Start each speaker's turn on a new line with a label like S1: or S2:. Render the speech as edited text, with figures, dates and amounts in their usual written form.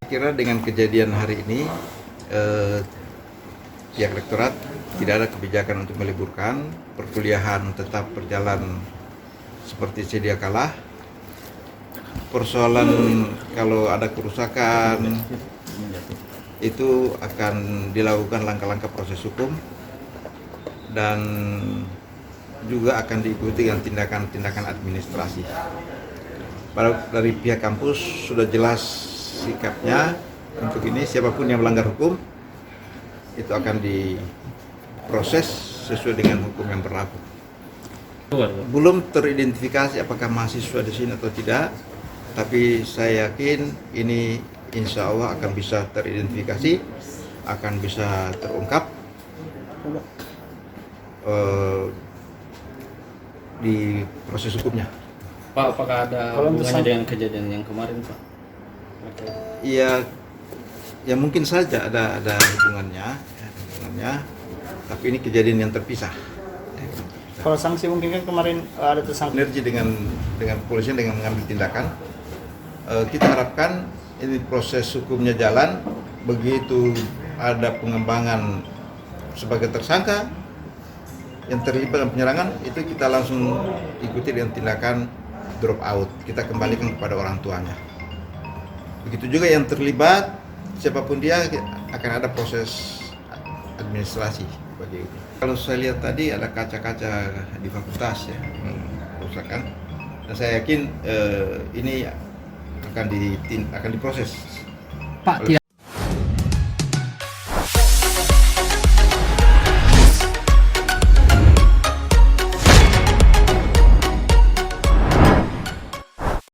S1: Kira dengan kejadian hari ini, pihak rektorat tidak ada kebijakan untuk meliburkan, perkuliahan tetap berjalan seperti sedia kala. Persoalan kalau ada kerusakan itu akan dilakukan langkah-langkah proses hukum dan juga akan diikuti dengan tindakan-tindakan administrasi. Dari pihak kampus sudah jelas sikapnya untuk ini, siapapun yang melanggar hukum itu akan diproses sesuai dengan hukum yang berlaku. Belum teridentifikasi apakah mahasiswa di sini atau tidak, tapi saya yakin ini insya Allah akan bisa teridentifikasi, akan bisa terungkap di proses hukumnya.
S2: Pak, apakah ada hubungannya dengan kejadian yang kemarin, Pak?
S1: Iya, ya mungkin saja ada hubungannya, tapi ini kejadian yang terpisah.
S3: Kalau sanksi mungkin kan kemarin ada tersangka.
S1: Sinergi dengan kepolisian dengan mengambil tindakan. Kita harapkan ini proses hukumnya jalan, begitu ada pengembangan sebagai tersangka yang terlibat dalam penyerangan, itu kita langsung ikuti dengan tindakan drop out, kita kembalikan kepada orang tuanya. Begitu juga yang terlibat, siapapun dia akan ada proses administrasi bagi itu. Kalau saya lihat tadi ada kaca-kaca di fakultas ya, kerusakan, dan saya yakin ini akan diproses.
S4: Pak,